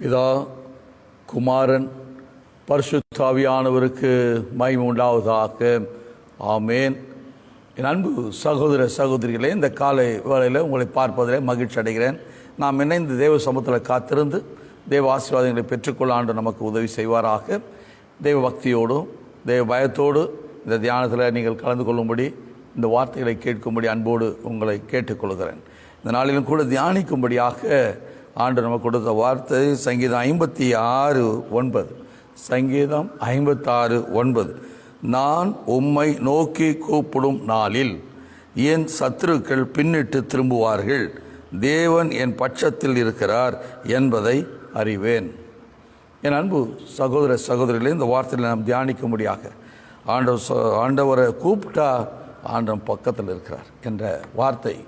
பிதா, குமாரன், பரிசுத்த ஆவியானவருக்கு மகிமை உண்டாவதாக. ஆமேன். என் அன்பு சகோதர சகோதரிகளே, இந்த காலை வேளையில் உங்களை பார்ப்பதிலே மகிழ்ச்சி அடைகிறேன். நாம் இணைந்து தேவ சமூகத்தில் காத்திருந்து தேவ ஆசீர்வாதங்களை பெற்றுக்கொள்ள ஆண்டு நமக்கு உதவி செய்வாராக. தேவ பக்தியோடும் தேவ பயத்தோடு இந்த தியானத்தில் நீங்கள் கலந்து கொள்ளும்படி, இந்த வார்த்தைகளை கேட்கும்படி அன்போடு உங்களை கேட்டுக்கொள்கிறேன். இந்த நாளிலும் கூட தியானிக்கும்படியாக ஆண்டு நமக்கு கொடுத்த வார்த்தை சங்கீதம் 56:9. சங்கீதம் 56:9. நான் உம்மை நோக்கி கூப்பிடும் நாளில் என் சத்துருக்கள் பின்னிட்டு திரும்புவார்கள். தேவன் என் பட்சத்தில் இருக்கிறார் என்பதை அறிவேன். என் அன்பு சகோதர சகோதரிகளே, இந்த வார்த்தையில் நாம் தியானிக்கும்படியாக ஆண்டவரை கூப்பிட்டா ஆண்டவன் பக்கத்தில் இருக்கிறார் என்ற வார்த்தை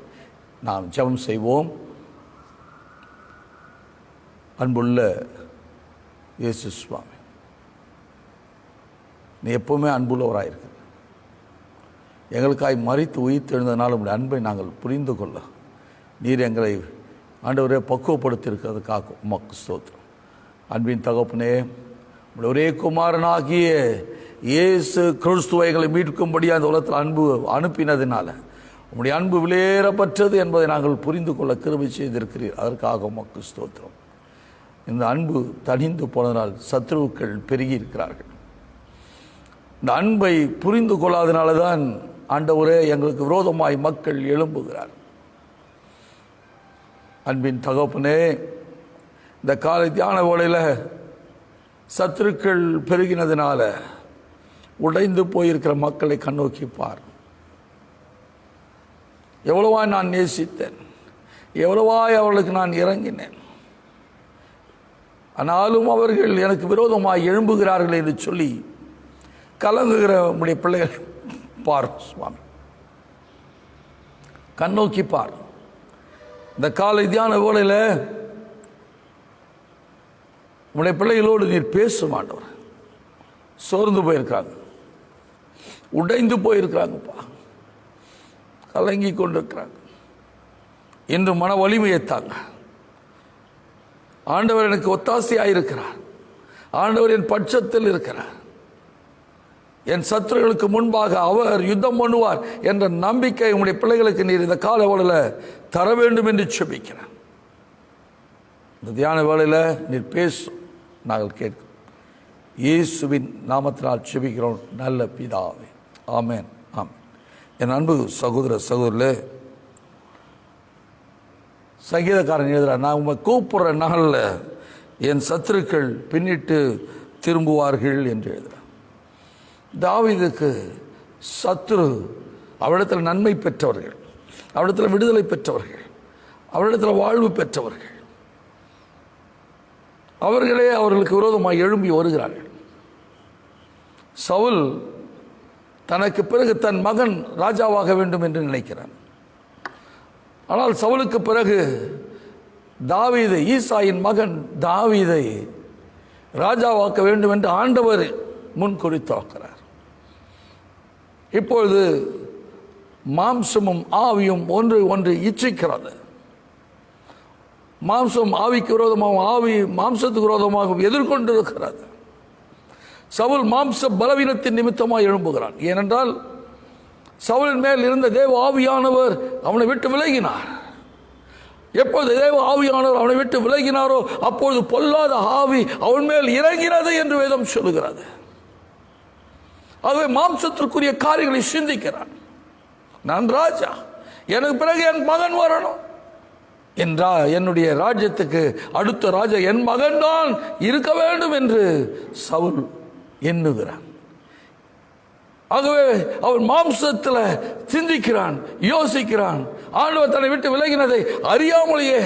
நாம் ஜெபம் செய்வோம். அன்புள்ள இயேசு சுவாமி, நீ எப்பவுமே அன்புள்ளவராயிருக்க. எங்களுக்காய் மரித்து உயிர்த்து எழுந்ததுனால உங்களுடைய அன்பை நாங்கள் புரிந்து கொள்ள நீர் எங்களை ஆண்டவரே பக்குவப்படுத்தியிருக்கிறதுக்காக உமக்கு ஸ்தோத்திரம். அன்பின் தகப்பனே, உங்களுடைய ஒரே குமாரனாகிய இயேசு கிறிஸ்துவை எங்களை மீட்கும்படியாக அந்த உலகத்தில் அன்பு அனுப்பினதினால உங்களுடைய அன்பு விலையேறப்பட்டது என்பதை நாங்கள் புரிந்து கொள்ள கிருபை செய்திருக்கிறீர். அதற்காக உமக்கு ஸ்தோத்திரம். இந்த அன்பு தணிந்து போனதனால் சத்துருக்கள் பெருகி இருக்கிறார்கள். இந்த அன்பை புரிந்து கொள்ளாதனால தான் ஆண்டவரே எங்களுக்கு விரோதமாய் மக்கள் எழும்புகிறார். அன்பின் தகப்பனே, இந்த காலை தியான வேளையில் சத்துருக்கள் பெருகினதினால உடைந்து போயிருக்கிற மக்களை கண்ணோக்கி பார். எவ்வளவாய் நான் நேசித்தேன், எவ்வளவாய் அவர்களுக்கு நான் இறங்கினேன், ஆனாலும் அவர்கள் எனக்கு விரோதமாக எழும்புகிறார்கள் என்று சொல்லி கலங்குகிற உடைய பிள்ளைகள் பார் சுவாமி, கண்ணோக்கி பார். இந்த காலை தியான வேளையில் உடைய பிள்ளைகளோடு நீர் பேசும் ஆண்டவர். சோர்ந்து போயிருக்காங்க, உடைந்து போயிருக்கிறாங்கப்பா, கலங்கி கொண்டிருக்கிறாங்க. இன்று மன வலிமையை தாங்க. ஆண்டவர் எனக்கு ஒத்தாசையாயிருக்கிறார், ஆண்டவர் என் பட்சத்தில் இருக்கிறார், என் சத்துருகளுக்கு முன்பாக அவர் யுத்தம் பண்ணுவார் என்ற நம்பிக்கை உங்களுடைய பிள்ளைகளுக்கு நீர் இந்த கால வேளையில் தர வேண்டும் என்று செபிக்கிறேன். இந்த தியான வேளையில் நீர் பேசும், நாங்கள் கேட்கிறோம். இயேசுவின் நாமத்தினால் செபிக்கிறோம் நல்ல பிதாவே, ஆமேன். ஆமேன். என் அன்பு சகோதர சகோதரர்களே, சங்கீதக்காரன் எழுதுகிறார், நான் உங்களை கூப்பிடுற நாளில் என் சத்துருக்கள் பின்னிட்டு திரும்புவார்கள் என்று எழுதுகிறார். தாவீதுக்கு சத்துரு அவரிடத்தில் நன்மை பெற்றவர்கள், அவரிடத்தில் விடுதலை பெற்றவர்கள், அவரிடத்தில் வாழ்வு பெற்றவர்கள், அவர்களே அவர்களுக்கு விரோதமாக எழும்பி வருகிறார்கள். சவுல் தனக்கு பிறகு தன் மகன் ராஜாவாக வேண்டும் என்று நினைக்கிறான். ஆனால் சவுலுக்கு பிறகு தாவீதை, ஈசாயின் மகன் தாவீதை ராஜாவாக்க வேண்டும் என்று ஆண்டவர் முன்குறித்தாக்கிறார். இப்பொழுது மாம்சமும் ஆவியும் ஒன்று இச்சிக்கிறது. மாம்சம் ஆவிக்கு விரோதமாகவும் ஆவி மாம்சத்துக்கு விரோதமாகவும் எதிர்கொண்டிருக்கிறது. சவுல் மாம்ச பலவீனத்தின் நிமித்தமாக எழும்புகிறான். ஏனென்றால் சவுலின் மேல் இருந்த தேவ ஆவியானவர் அவனை விட்டு விலகினார். எப்போது தேவ ஆவியானவர் அவனை விட்டு விலகினாரோ அப்பொழுது பொல்லாத ஆவி அவன் மேல் இறங்கினது என்று வேதம் சொல்லுகிறது. ஆகவே மாம்சத்திற்குரிய காரியங்களை சிந்திக்கிறான். நான் ராஜா, எனக்கு பிறகு என் மகன் வரணும் என்றா, என்னுடைய ராஜ்யத்துக்கு அடுத்த ராஜா என் மகன் தான் இருக்க வேண்டும் என்று சவுல் எண்ணுகிறான். ஆகவே அவன் மாம்சத்தில் சிந்திக்கிறான், யோசிக்கிறான். ஆண்டவர் தன்னை விட்டு விலகினதை அறியாமலேயே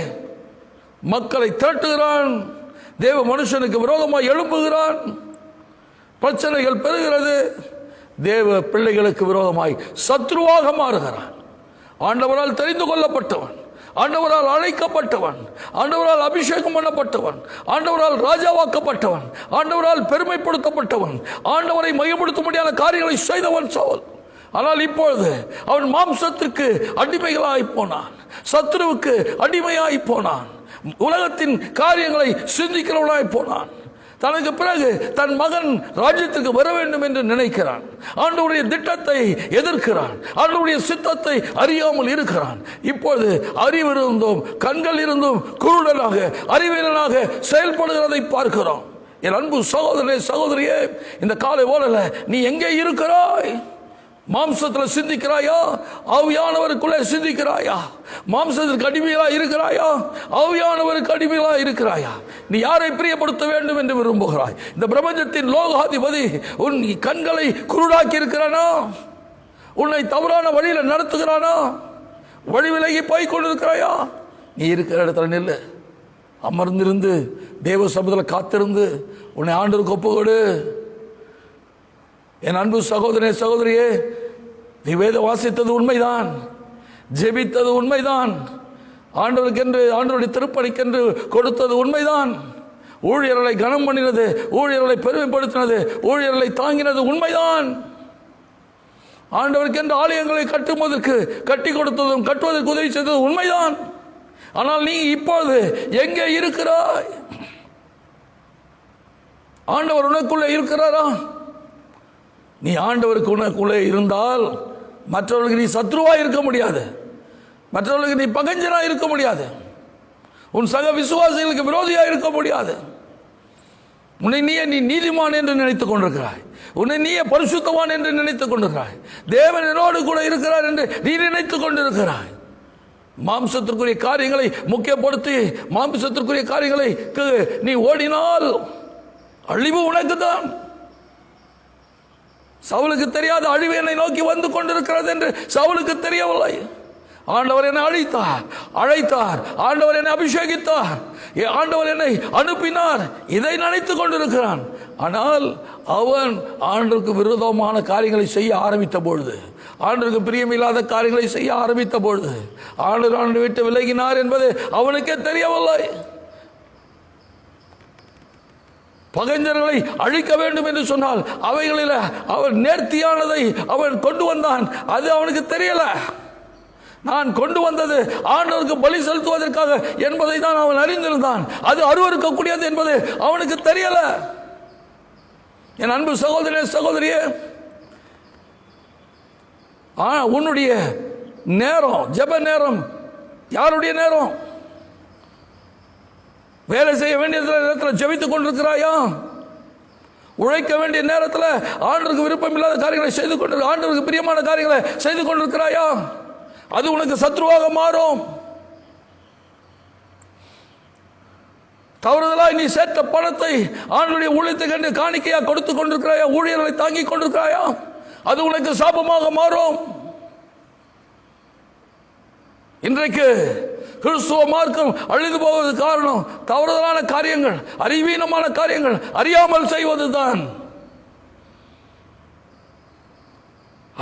மக்களை திரட்டுகிறான். தேவ மனுஷனுக்கு விரோதமாக எழும்புகிறான். பிரச்சனைகள் பெறுகிறது. தேவ பிள்ளைகளுக்கு விரோதமாய் சத்ருவாக மாறுகிறான். ஆண்டவரால் தெரிந்து கொள்ளப்பட்டவன், ஆண்டவரால் அழைக்கப்பட்டவன், ஆண்டவரால் அபிஷேகம் பண்ணப்பட்டவன், ஆண்டவரால் ராஜாவாக்கப்பட்டவன், ஆண்டவரால் பெருமைப்படுத்தப்பட்டவன், ஆண்டவரை மையப்படுத்தும்படியான காரியங்களை செய்தவன் சவுல். ஆனால் இப்பொழுது அவன் மாம்சத்திற்கு அடிமைகளாய் போனான், சத்ருவுக்கு அடிமையாய் போனான். உலகத்தின் காரியங்களை சிந்திக்கிறவனாய் போனான். தனக்கு பிறகு தன் மகன் ராஜ்யத்துக்கு வர வேண்டும் என்று நினைக்கிறான். ஆண்டவருடைய திட்டத்தை எதிர்க்கிறான். ஆண்டவருடைய சித்தத்தை அறியாமல் இருக்கிறான். இப்பொழுது அறிவு இருந்தும் கண்கள் இருந்தும் குருடனாக அறிவீனனாக செயல்படுகிறதை பார்க்கிறோம். என் அன்பு சகோதரனே சகோதரியே, இந்த காலை ஓடல நீ எங்கே இருக்கிறாய்? மாம்சத்தில் சிந்திக்கிறாயா? ஆவியானவருக்குள்ளே சிந்திக்கிறாயா? மாம்சத்திற்கு அடிமையா இருக்கிறாயா? ஆவியானவருக்கு அடிமையா இருக்கிறாயா? நீ யாரை பிரியப்படுத்த வேண்டும் என்று விரும்புகிறாய்? இந்த பிரபஞ்சத்தின் லோகாதிபதி உன் கண்களை குருடாக்கி இருக்கிறானா? உன்னை தவறான வழியில் நடத்துகிறானா? வழி விலகி போய் கொண்டிருக்கிறாயா? நீ இருக்கிற இடத்துல நில்லு. அமர்ந்திருந்து தேவ சமூகத்தில் காத்திருந்து உன்னை ஆண்டவருக்கு ஒப்புக்கொடு. என் அன்பு சகோதரனே சகோதரியே, நீ வேதம் வாசித்தது உண்மைதான், ஜெபித்தது உண்மைதான், ஆண்டவருக்கென்று ஆண்டவருடைய திருப்பணிக்கென்று கொடுத்தது உண்மைதான், ஊழியர்களை கனம் பண்ணினது, ஊழியர்களை பெருமைப்படுத்தினது, ஊழியர்களை தாங்கினது உண்மைதான், ஆண்டவருக்கென்று ஆலயங்களை கட்டுவதற்கு கட்டி கொடுத்ததும் கட்டுவதற்கு உதவி செய்தது உண்மைதான். ஆனால் நீ இப்பொழுது எங்கே இருக்கிறாய்? ஆண்டவர் உனக்குள்ளே இருக்கிறாரா? நீ ஆண்டவருக்கு உனக்குள்ளே இருந்தால் மற்றவர்களுக்கு நீ சத்ருவாக இருக்க முடியாது, மற்றவர்களுக்கு நீ பகஞ்சனாக இருக்க முடியாது, உன் சக விசுவாசிகளுக்கு விரோதியாக இருக்க முடியாது. உன்னை நீயே நீ நீதிமான் என்று நினைத்துக் கொண்டிருக்கிறாய், உன்னை நீயே பரிசுத்தவான் என்று நினைத்துக் கொண்டிருக்கிறாய், தேவன் என்னோடு கூட இருக்கிறார் என்று நீ நினைத்துக் கொண்டிருக்கிறாய். மாம்சத்திற்குரிய காரியங்களை முக்கியப்படுத்தி மாம்சத்திற்குரிய காரியங்களை நீ ஓடினால் அழிவு உனக்கு தான். சவுலுக்கு தெரியாத அழிவு என்னை நோக்கி வந்து கொண்டிருக்கிறது என்று சவுலுக்கு தெரியவில்லை. ஆண்டவர் என்னை அழைத்தார், ஆண்டவர் என்னை அபிஷேகித்தார், ஆண்டவர் என்னை அனுப்பினார், இதை நினைத்துக் கொண்டிருக்கிறான். ஆனால் அவன் ஆண்டவருக்கு விரோதமான காரியங்களை செய்ய ஆரம்பித்த பொழுது, ஆண்டவருக்கு பிரியமில்லாத காரியங்களை செய்ய ஆரம்பித்த பொழுது ஆண்டவர் விட்டு விலகினார் என்பது அவனுக்கே தெரியவில்லை. பகைஞர்களை அழிக்க வேண்டும் என்று சொன்னால் அவைகளில் அவன் நேர்த்தியானதை அவன் கொண்டு வந்தான், அது அவனுக்கு தெரியல. நான் கொண்டு வந்தது ஆண்டவருக்கு பலி செலுத்துவதற்காக என்பதை தான் அவன் அறிந்திருந்தான். அது அருவருக்கக்கூடியது என்பது அவனுக்கு தெரியல. என் அன்பு சகோதரனே சகோதரியே, உன்னுடைய நேரம், ஜெப நேரம் யாருடைய நேரம்? வேலை செய்ய வேண்டிய நேரத்தில் ஜெபித்துக் கொண்டிருக்கிறாயா? உழைக்க வேண்டிய நேரத்தில் ஆண்டவருக்கு விருப்பம் இல்லாத காரியங்களை செய்து கொண்டு ஆண்டவருக்கு பிரியமான காரியங்களை செய்து கொண்டிருக்கிறாயா? அது உனக்கு சத்ருவாக மாறும். தவறுதலாய் நீ சேர்த்த பணத்தை ஆண்டவருடைய ஊழியத்தை கண்டு காணிக்கையா கொடுத்துக் கொண்டிருக்கிறாயா? ஊழியர்களை தாங்கிக் கொண்டிருக்கிறாயா? அது உனக்கு சாபமாக மாறும். இன்றைக்கு கிறிஸ்துவ மார்க்கம் அழிந்து போவது காரணம் தவறுதலான காரியங்கள், அறிவீனமான காரியங்கள், அறியாமல் செய்வதுதான்.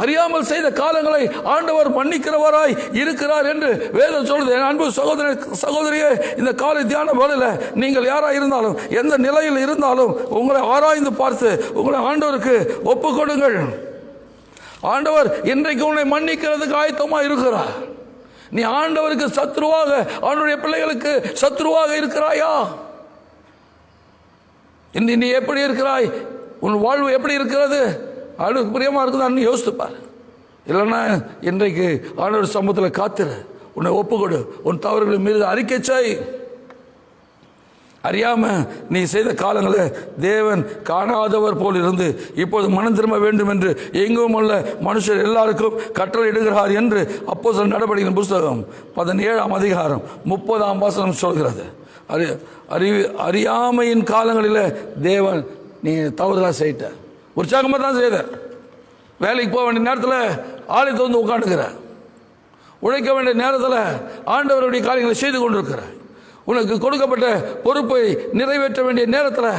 அறியாமல் செய்த காலங்களை ஆண்டவர் மன்னிக்கிறவராய் இருக்கிறார் என்று வேதம் சொல்லுது. அன்பு சகோதர சகோதரியே, இந்த காலை தியான வேளையில் நீங்கள் யாராக இருந்தாலும் எந்த நிலையில் இருந்தாலும் உங்களை ஆராய்ந்து பார்த்து உங்களை ஆண்டவருக்கு ஒப்புக் கொடுங்கள். ஆண்டவர் இன்றைக்கு உன்னை மன்னிக்கிறதுக்கு ஆயத்தமாக இருக்கிறார். நீ ஆண்டவருக்கு சத்ருவாக, ஆண்டவருடைய பிள்ளைகளுக்கு சத்ருவாக இருக்கிறாயா? நீ எப்படி இருக்கிறாய்? உன் வாழ்வு எப்படி இருக்கிறது? ஆண்டவருக்கு பிரியமா இருக்குதான்னு யோசித்துப்பார். இல்லைன்னா இன்றைக்கு ஆண்டவர் சமூகத்தில் காத்திரு, உன்னை ஒப்புக்கொடு, உன் தவறுகள் மீது அறிக்கை செய். அறியாம நீ செய்த காலங்களில் தேவன் காணாதவர் போல் இருந்து இப்போது மனம் திரும்ப வேண்டும் என்று எங்கும் உள்ள மனுஷர் எல்லாருக்கும் கட்டளையிடுகிறார் என்று அப்போஸ்தலர் நடபடிகளின் புஸ்தகம் 17ஆம் அதிகாரம் 30ஆம் வசனம் சொல்கிறது. அறியாமையின் காலங்களில் தேவன் நீ தவறுதான் செய்யிட்ட, உற்சாகமாக தான் செய்த. வேலைக்கு போக வேண்டிய நேரத்தில் ஆலயத்தை வந்து உட்காந்துக்கிற, உழைக்க வேண்டிய நேரத்தில் ஆண்டவருடைய காரியங்களை செய்து கொண்டிருக்கிற, உனக்கு கொடுக்கப்பட்ட பொறுப்பை நிறைவேற்ற வேண்டிய நேரத்தில்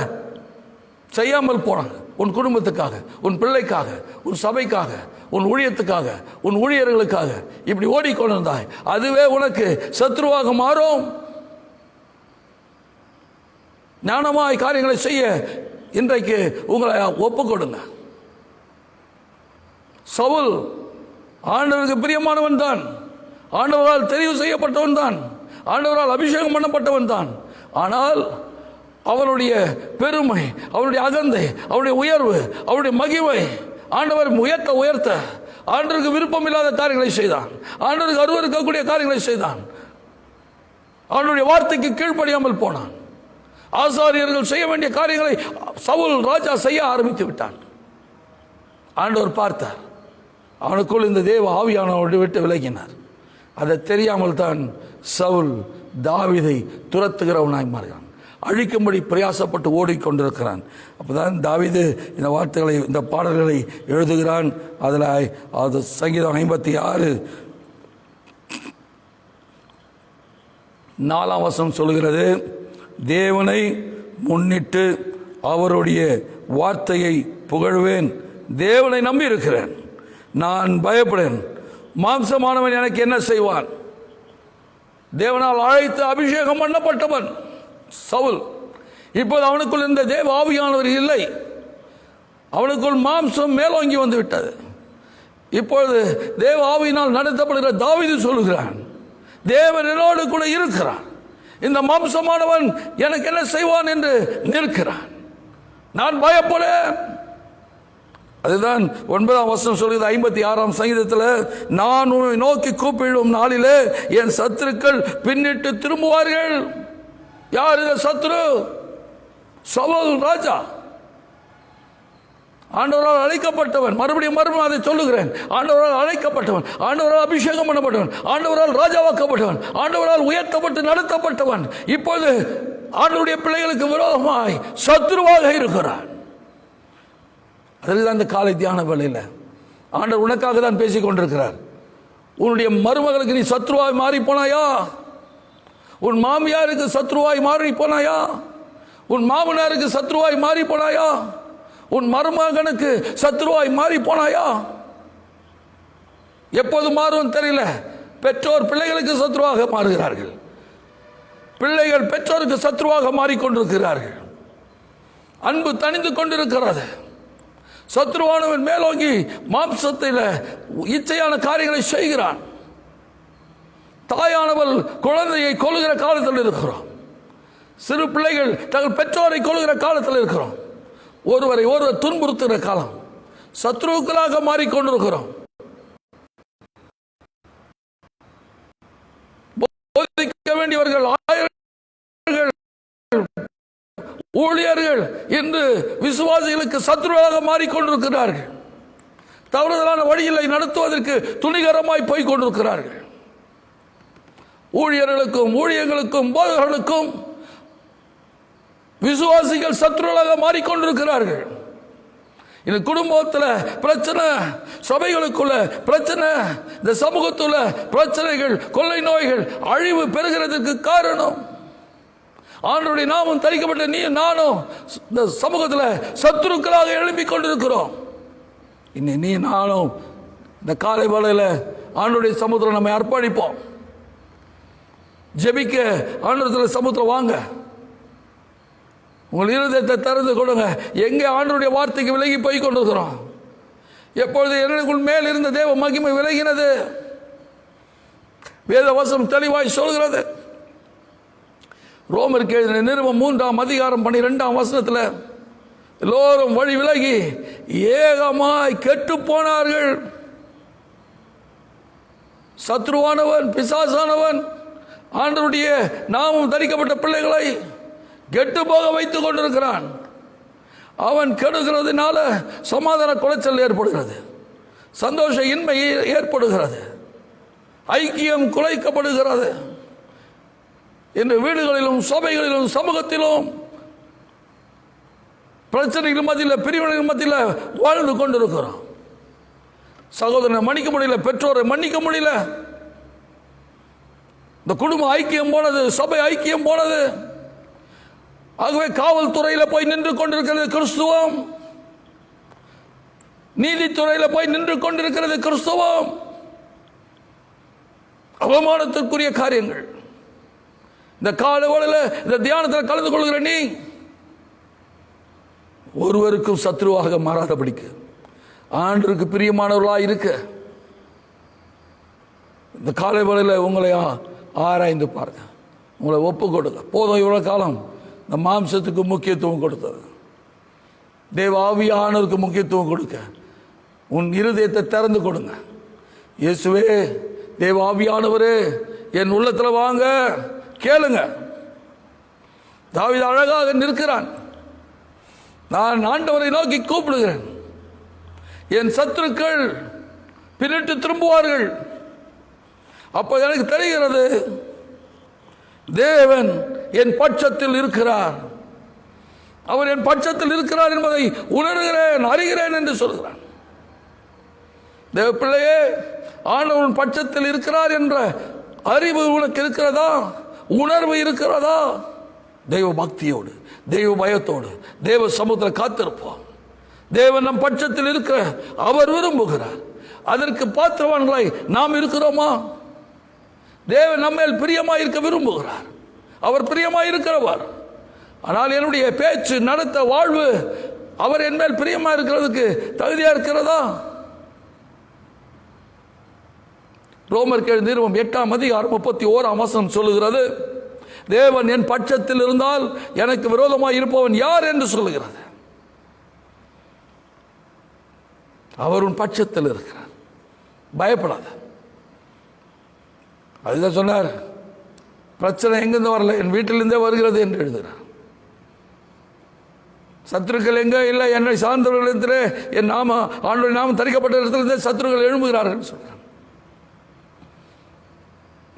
செய்யாமல் போனாங்க. உன் குடும்பத்துக்காக, உன் பிள்ளைக்காக, உன் சபைக்காக, உன் ஊழியத்துக்காக, உன் ஊழியர்களுக்காக இப்படி ஓடிக்கொண்டிருந்தாய். அதுவே உனக்கு சத்ருவாக மாறும். ஞானமாய் காரியங்களை செய்ய இன்றைக்கு உங்களை ஒப்புக்கொடுங்க. சவுல் ஆண்டவருக்கு பிரியமானவன் தான், ஆண்டவரால் தெரிவு செய்யப்பட்டவன் தான். ஆண்டவரால் அபிஷேகம் பண்ணப்பட்டவன் தான். ஆனால் அவனுடைய பெருமை, அவனுடைய அகந்தை, அவனுடைய உயர்வு, அவனுடைய மகிமை ஆண்டவர் உயர்த்த ஆண்டவருக்கு விருப்பம் இல்லாத காரியங்களை செய்தான். ஆண்டவருக்கு அருவருக்கக்கூடிய காரியங்களை செய்தான். ஆண்டவருடைய வார்த்தைக்கு கீழ்ப்படியாமல் போனான். ஆசாரியர்கள் செய்ய வேண்டிய காரியங்களை சவுல் ராஜா செய்ய ஆரம்பித்து விட்டான். ஆண்டவர் பார்த்தார். அவனுக்குள் இந்த தேவ ஆவியானவரை விட்டு விலகினார். அதை தெரியாமல் தான் சவுல் தாவீதை துரத்துகிறவனாய் மாறுகிறான். அழிக்கும்படி பிரயாசப்பட்டு ஓடிக்கொண்டிருக்கிறான். அப்போதான் தாவீது இந்த வார்த்தைகளை, இந்த பாடல்களை எழுதுகிறான். அதில் அது சங்கீதம் 56 4 சொல்கிறது, தேவனை முன்னிட்டு அவருடைய வார்த்தையை புகழ்வேன். தேவனை நம்பி இருக்கிறேன், நான் பயப்படேன். மாம்சமானவன் எனக்கு என்ன செய்வான்? தேவனால் அழைத்து அபிஷேகம் பண்ணப்பட்டவன் சவுல். இப்போது அவனுக்குள் இந்த தேவ ஆவியானவர் இல்லை. அவனுக்குள் மாம்சம் மேலோங்கி வந்து விட்டது. இப்பொழுது தேவ ஆவியினால் நடத்தப்படுகிற தாவீது சொல்லுகிறான், தேவன் என்னோடு கூட இருக்கிறான், இந்த மாம்சமானவன் எனக்கு என்ன செய்வான் என்று நிற்கிறான், நான் பயப்படேன். அதுதான் 9 சொல்லுது 56 சங்கீதத்தில், நான் உன்னை நோக்கி கூப்பிடும் நாளிலே என் சத்துருக்கள் பின்னிட்டு திரும்புவார்கள். யார் இந்த சத்துரு? சவுல் ராஜா. ஆண்டவரால் அழைக்கப்பட்டவன். மறுபடியும் அதை சொல்லுகிறேன், ஆண்டவரால் அழைக்கப்பட்டவன், ஆண்டவரால் அபிஷேகம் பண்ணப்பட்டவன், ஆண்டவரால் ராஜாவாக்கப்பட்டவன், ஆண்டவரால் உயர்த்தப்பட்டு நடத்தப்பட்டவன் இப்போது ஆண்டவருடைய பிள்ளைகளுக்கு விரோதமாய் சத்துருவாக இருக்கிறான். அதில் அந்த காலை தியான வேளையில் ஆண்டவர் உனக்காக தான் பேசிக் கொண்டிருக்கிறார். உன்னுடைய மருமகளுக்கு நீ சத்ருவாய் மாறி போனாயா? உன் மாமியாருக்கு சத்ருவாய் மாறி போனாயா? உன் மாமனாருக்கு சத்ருவாய் மாறி போனாயா? உன் மருமகனுக்கு சத்ருவாய் மாறி போனாயா? எப்போது மாறும் தெரியல. பெற்றோர் பிள்ளைகளுக்கு சத்ருவாக மாறுகிறார்கள், பிள்ளைகள் பெற்றோருக்கு சத்ருவாக மாறிக்கொண்டிருக்கிறார்கள். அன்பு தணிந்து கொண்டிருக்கிறது. சத்ருவானவன் மேலோங்கி மாம்சத்தில் இச்சையான காரியங்களை செய்கிறான். தாயானவள் குழந்தையை கொல்லுகிற காலத்தில் இருக்கிறோம். சிறு பிள்ளைகள் தங்கள் பெற்றோரை கொல்லுகிற காலத்தில் இருக்கிறோம். ஒருவரை ஒருவர் துன்புறுத்துகிற காலம். சத்ருக்களாக மாறிக்கொண்டிருக்கிறோம். போதிக்க வேண்டியவர்கள் ஆயிரங்கள் ஊழியர்கள் இன்று விசுவாசிகளுக்கு சத்ருவாக மாறிக்கொண்டிருக்கிறார்கள். தவறுதலான வழிகளை நடத்துவதற்கு துணிகரமாய் போய் கொண்டிருக்கிறார்கள். ஊழியர்களுக்கும் ஊழியர்களுக்கும் போதகர்களுக்கும் விசுவாசிகள் சத்ருவாக மாறிக்கொண்டிருக்கிறார்கள். இந்த குடும்பத்தில் பிரச்சனை, சபைகளுக்குள்ள பிரச்சனை, இந்த சமூகத்துள்ள பிரச்சனைகள், கொள்ளை நோய்கள், அழிவு பெறுகிறதுக்கு காரணம் ஆண்டவருடைய நாமம் தரிக்கப்பட்ட நீ நானும் இந்த சமூகத்தில் சத்துருக்களாக எழுப்பிக் கொண்டிருக்கிறோம். இன்னும் நீ நானும் இந்த காலை வேளையில் ஆண்டவருடைய சமூகத்தில் நம்ம அர்ப்பணிப்போம். ஜெபிக்க ஆண்டவரத்தில் சமூகத்தில் வாங்க. உங்கள் இருதயத்தை திறந்து கொடுங்க. எங்கே ஆண்டவருடைய வார்த்தைக்கு விலகி போய் கொண்டிருக்கிறோம்? எப்பொழுது எனக்குள் மேல் இருந்த தேவ மகிமை விலகினது? வேதவசனம் தெளிவாய் சொல்கிறது. ரோமருக்கு எழுதின நிருபம் 3:12 எல்லோரும் வழி விலகி ஏகமாய் கெட்டு போனார்கள். சத்ருவானவன், பிசாசானவன் ஆண்டவருடைய நாமம் தரிக்கப்பட்ட பிள்ளைகளை கெட்டு போக வைத்துக் கொண்டிருக்கிறான். அவன் கெடுகிறதுனால சமாதான குலைச்சல் ஏற்படுகிறது, சந்தோஷ இன்மை ஏற்படுகிறது, ஐக்கியம் குலைக்கப்படுகிறது. இன்று வீடுகளிலும் சபைகளிலும் சமூகத்திலும் பிரச்சனைகள் மத்தியில், பிரிவினைகள் மத்தியில் வாழ்ந்து கொண்டிருக்கிறோம். சகோதரனை மன்னிக்க முடியல, பெற்றோரை மன்னிக்க முடியல. இந்த குடும்ப ஐக்கியம் போனது, சபை ஐக்கியம் போனது. ஆகவே காவல்துறையில் போய் நின்று கொண்டிருக்கிறது கிறிஸ்துவம், நீதித்துறையில் போய் நின்று கொண்டிருக்கிறது கிறிஸ்துவம். அவமானத்திற்குரிய காரியங்கள். இந்த காலவழியில் இந்த தியானத்தில் கலந்து கொள்கிற நீ ஒருவருக்கும் சத்ருவாக மாறாதபடிக்கு ஆண்டவருக்கு பிரியமானவர்களாக இருக்க இந்த காலை வேளையில் உங்களை ஆராய்ந்து பாருங்க. உங்களை ஒப்பு கொடுங்க. போதும் இவ்வளோ காலம் இந்த மாம்சத்துக்கு முக்கியத்துவம் கொடுத்தது. தேவ ஆவியானவருக்கு முக்கியத்துவம் கொடுக்க உன் இருதயத்தை திறந்து கொடுங்க. இயேசுவே, தேவ ஆவியானவரே, என் உள்ளத்தில் வாங்க, கேளுங்க. தாவீது அழகாக நிற்கிறான். நான் ஆண்டவரை நோக்கி கூப்பிடுகிறேன், என் சத்துருக்கள் பின்னிட்டு திரும்புவார்கள். அப்போ எனக்கு தெரிகிறது, தேவன் என் பட்சத்தில் இருக்கிறார், அவர் என் பட்சத்தில் இருக்கிறார் என்பதை உணர்கிறேன், அறிகிறேன் என்று சொல்கிறான். தேவ பிள்ளையே, ஆண்டவன் பட்சத்தில் இருக்கிறார் என்ற அறிவு உனக்கு இருக்கிறதா? உணர்வு இருக்கிறதா? தெய்வ பக்தியோடு, தெய்வ பயத்தோடு தேவ சமூகத்தில் காத்திருப்போம். தேவன் நம் பட்சத்தில் இருக்கிற அவர் விரும்புகிறார். அதற்கு பாத்திரவான்களாய் நாம் இருக்கிறோமா? தேவன் நம்மேல் பிரியமாய் இருக்க விரும்புகிறார். அவர் பிரியமாய் இருக்கிறவர். ஆனால் என்னுடைய பேச்சு, நடத்த, வாழ்வு அவர் என் மேல் பிரியமா இருக்கிறதுக்கு தகுதியா இருக்கிறதா? ரோமர் நிறுவம் 8:31 சொல்லுகிறது, தேவன் என் பட்சத்தில் இருந்தால் எனக்கு விரோதமாக இருப்பவன் யார் என்று சொல்லுகிறது. அவர் உன் பட்சத்தில் இருக்கிறார், பயப்படாத. அதுதான் சொன்னார், பிரச்சனை எங்கிருந்து வரல, என் வீட்டிலிருந்தே வருகிறது என்று எழுதுகிறார். சத்துருக்கள் எங்க இல்லை, என்னை சார்ந்தவர்களிடத்திலே என் நாம, ஆண்டவரின் நாமம் தரிக்கப்பட்ட இடத்திலிருந்தே சத்துருக்கள் எழும்புகிறார்கள் சொல்றார்.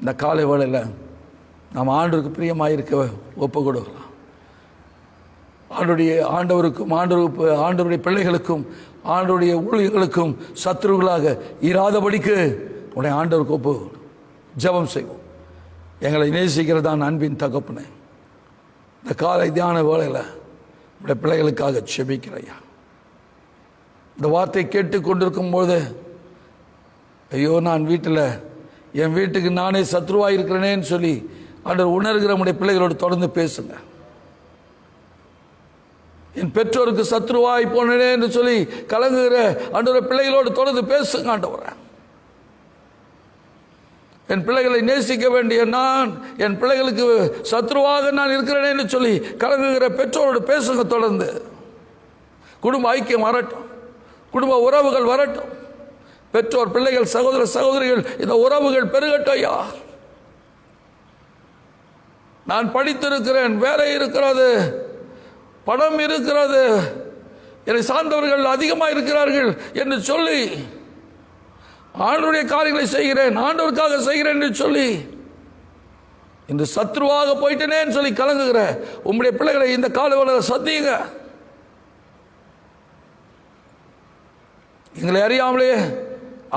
இந்த காலை வேளையில் நாம் ஆண்டவருக்கு பிரியமாயிருக்க ஒப்பு கொடுக்கலாம். ஆண்டவருக்கும் ஆண்டவருடைய பிள்ளைகளுக்கும் ஆண்டவருடைய ஊழியர்களுக்கும் சத்துருக்களாக இராதபடிக்கு உன்னை ஆண்டவருக்கு ஒப்பு ஜெபம் செய்வோம். எங்களை நேசிக்கிறதான் அன்பின் தகப்பனே, இந்த காலை தியான வேளையில் உடைய பிள்ளைகளுக்காக செபிக்கிறையா. இந்த வார்த்தை கேட்டுக்கொண்டிருக்கும் போது, ஐயோ நான் என் வீட்டுக்கு நானே சத்ருவாக இருக்கிறேனேன்னு சொல்லி ஆண்டவர் உணர்கிற நம்முடைய பிள்ளைகளோடு தொடர்ந்து பேசுங்க. என் பெற்றோருக்கு சத்ருவாய் போனேனே என்று சொல்லி கலங்குகிற ஆண்டவர் பிள்ளைகளோடு தொடர்ந்து பேசுங்க. ஆண்டவரே, என் பிள்ளைகளை நேசிக்க வேண்டிய நான் என் பிள்ளைகளுக்கு சத்ருவாக நான் இருக்கிறேனே என்று சொல்லி கலங்குகிற பெற்றோரோடு பேசுங்க. தொடர்ந்து குடும்ப ஐக்கியம் வரட்டும், குடும்ப உறவுகள் வரட்டும். பெற்றோர், பிள்ளைகள், சகோதர சகோதரிகள், இந்த உறவுகள் பெருகட்டையா. நான் படித்திருக்கிறேன், வேலை இருக்கிறது, பணம் இருக்கிறது, என்னை சார்ந்தவர்கள் அதிகமாக இருக்கிறார்கள் என்று சொல்லி ஆண்டவருடைய காரியங்களை செய்கிறேன், ஆண்டவருக்காக செய்கிறேன் என்று சொல்லி இந்த சத்ருவாக போயிட்டேனேன்னு சொல்லி கலங்குகிற உங்களுடைய பிள்ளைகளை இந்த காலவெளியில் சந்திங்க. எங்களை அறியாமலே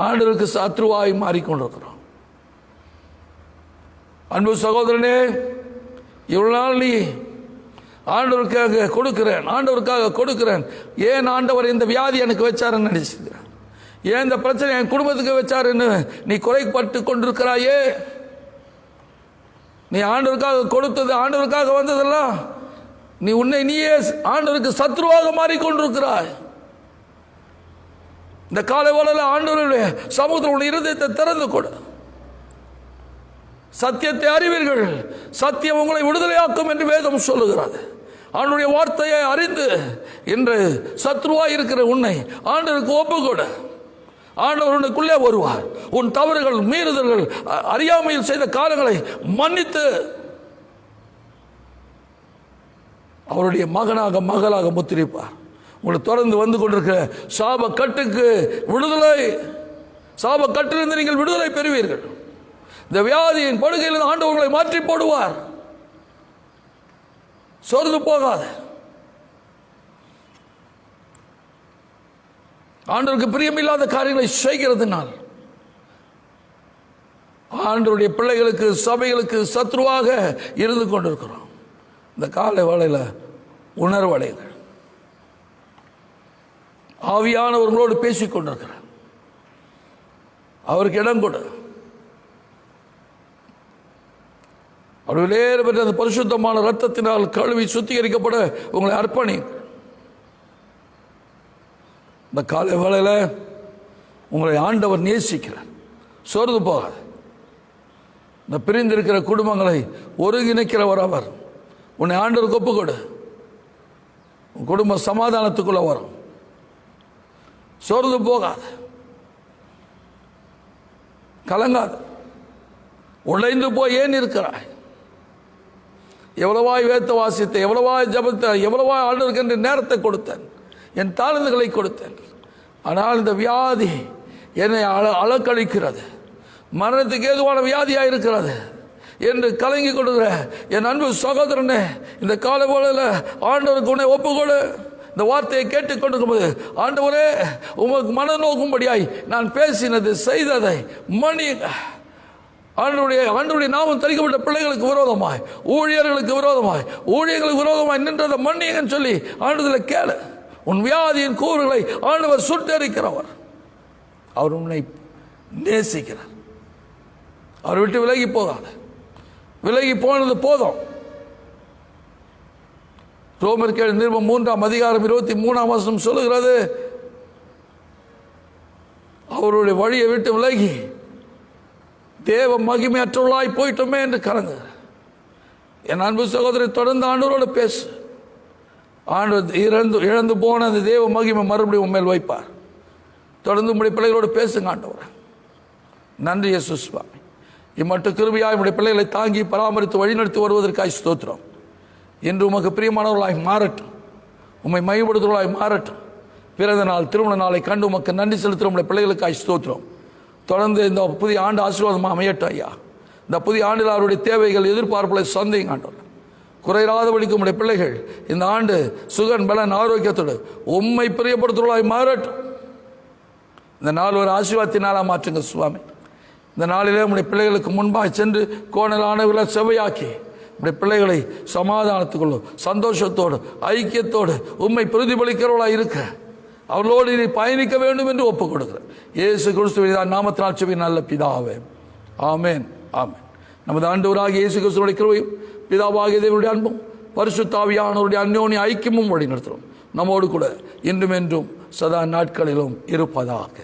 ஆண்டவருக்கு சத்ருவாய் மாறிக்கொண்டிருக்கிறோம். அன்பு சகோதரனே, இவ்வளவு நாள் நீ ஆண்டவருக்காக கொடுக்கிறேன், ஏன் ஆண்டவர் இந்த வியாதி எனக்கு வச்சாருன்னு நினைச்சுக்கிறேன், ஏன் இந்த பிரச்சனை என் குடும்பத்துக்கு வச்சாருன்னு நீ குறைப்பட்டு கொண்டிருக்கிறாயே. நீ ஆண்டவருக்காக கொடுத்தது, ஆண்டவருக்காக வந்ததெல்லாம் நீயே ஆண்டவருக்கு சத்ருவாக மாறிக்கொண்டிருக்கிறாய். இந்த காலை வேளையில் ஆண்டவருடைய சமூகத்தில் உள்ள இருதயத்தை திறந்து கொடு. சத்தியத்தை அறிவீர்கள், சத்தியம் உங்களை விடுதலையாக்கும் என்று வேதம் சொல்லுகிறது. ஆண்டவருடைய வார்த்தையை அறிந்து இன்று சத்ருவாய் இருக்கிற உன்னை ஆண்டவருக்கு ஒப்புக்கொடு. ஆண்டவர் உனக்குள்ளே வருவார். உன் தவறுகள், மீறுதல்கள், அறியாமையில் செய்த காரியங்களை மன்னித்து அவருடைய மகளாக முத்திரிப்பார். உங்களுக்கு தொடர்ந்து வந்து கொண்டிருக்கிற சாப கட்டுக்கு விடுதலை, சாப கட்டிலிருந்து நீங்கள் விடுதலை பெறுவீர்கள். இந்த வியாதியின் படுகையில் ஆண்டவர் உங்களை மாற்றி போடுவார். சோர்ந்து போகாத. ஆண்டவருக்கு பிரியமில்லாத காரியங்களை செய்கிறதுனால் ஆண்டவருடைய பிள்ளைகளுக்கு, சபைகளுக்கு சத்ருவாக இருந்து கொண்டிருக்கிறோம். இந்த காலை வேளையில் உணர்வடைகள். ஆவியானவர்களோடு பேசிக் கொண்டிருக்கிறார். அவருக்கு இடம் கொடு. அவர்களே பெற்ற அந்த பரிசுத்தமான ரத்தத்தினால் கழுவி சுத்திகரிக்கப்பட உங்களை அர்ப்பணி. இந்த காலை வேளையில் உங்களை ஆண்டவர் நேசிக்கிறார். சோர்ந்து போகாது. இந்த பிரிந்திருக்கிற குடும்பங்களை ஒருங்கிணைக்கிறவர் அவர். உன்னை ஆண்டவருக்கு ஒப்பு கொடு, உன் குடும்ப சமாதானத்துக்குள்ள வரும். சோர்ந்து போகாது, கலங்காது. உழைந்து போய் ஏன் இருக்கிறாய்? எவ்வளவாய் வேத்த வாசித்த, எவ்வளவாய் ஜபத்த, எவ்வளவாய் ஆண்டவருக்கு என்று நேரத்தை கொடுத்தேன், என் தாளந்துகளை கொடுத்தேன். ஆனால் இந்த வியாதி என்னை அலக்கழிக்கிறது, மரணத்துக்கு ஏதுவான வியாதியாக இருக்கிறது என்று கலங்கி கொடுக்கிற என் அன்பு சகோதரனே, இந்த கால வேளையில் ஆண்டவருக்கு உன்னை ஒப்புக்கொடு. இந்த வார்த்தையை கேட்டுக்கொண்டிருக்கும் போது, ஆண்டவரே உங்களுக்கு மனநோக்கும்படியாய் நான் பேசினது செய்ததை மன்னியுங்க. ஆண்டவருடைய நாமம் தரிக்கப்பட்ட பிள்ளைகளுக்கு விரோதமாய், ஊழியர்களுக்கு விரோதமாய், ஊழியர்களுக்கு விரோதமாய் நின்றதை மன்னியுங்கன்னு சொல்லி ஆண்டவரை கேளு. உன் வியாதியின் கூறுகளை ஆண்டவர் சுட்டரிக்கிறவர். அவர் உன்னை நேசிக்கிறார். அவர் விட்டு விலகி போகாத. விலகி போனது போதும். ரோமர்கள் நிருபம் 3ஆம் அதிகாரம் 23ஆம் வசனம் சொல்லுகிறது, அவருடைய வழியை விட்டு விலகி தேவ மகிமையற்றவர்களாய் போயிட்டோமே என்று கலங்கு. என் அன்பு சகோதரி, தொடர்ந்து ஆண்டவரோடு பேசு. ஆண்டவர் இழந்து போன அந்த தேவ மகிமை மறுபடியும் உண்மையில் வைப்பார். தொடர்ந்து உங்களுடைய பிள்ளைகளோடு பேசுங்க. ஆண்டவர் நன்றி இயேசு சுவாமி. இம்மட்டு கிருபையாய் உடைய பிள்ளைகளை தாங்கி பராமரித்து வழிநடத்தி வருவதற்காய் ஸ்தோத்திரம். இன்று உமக்கு பிரியமானவர்களாய் மாறட்டும், உம்மை மையப்படுத்துவர்களாய் மாறட்டும். பிறந்த நாள், திருமண நாளை கண்டு உமக்கு நன்றி செலுத்துகிற உடைய பிள்ளைகளுக்காய் ஸ்தோத்திரம். தொடர்ந்து இந்த புதிய ஆண்டு ஆசீர்வாதமாக அமையட்டும் ஐயா. இந்த புதிய ஆண்டில் அவருடைய தேவைகள், எதிர்பார்ப்புகளை சந்தையும் ஆண்டவர் குறையாதபடிக்கு உடைய பிள்ளைகள் இந்த ஆண்டு சுகன் பலன் ஆரோக்கியத்தோடு உம்மை பிரியப்படுத்துவர்களாய் மாறட்டும். இந்த நாள் ஒரு ஆசீர்வாதத்தினால மாற்றுங்க சுவாமி. இந்த நாளிலே உடைய பிள்ளைகளுக்கு முன்பாக சென்று கோணலானவர்களை செவையாக்கி உடைய பிள்ளைகளை சமாதானத்துக்குள்ளோ, சந்தோஷத்தோடு, ஐக்கியத்தோடு உம்மை பிரதிபலிக்கிறவர்களாக இருக்க அவர்களோடு நீ பயணிக்க வேண்டும் என்று ஒப்புக் கொடுக்கிறேன். இயேசு கிறிஸ்துவின் நாமத்தினால் செபிக்கிறேன் நல்ல பிதாவே, ஆமேன், ஆமேன். நமது ஆண்டவராகிய இயேசு கிறிஸ்துவின் கிருபையும் பிதாவாகிய தேவனுடைய அன்பும் பரிசுத்த ஆவியானவருடைய அந்யோன்ய ஐக்கியமும் வழி நடத்துகிறோம் நம்மோடு கூட இன்றும் என்றும் சதா நாட்களிலும் இருப்பதாக.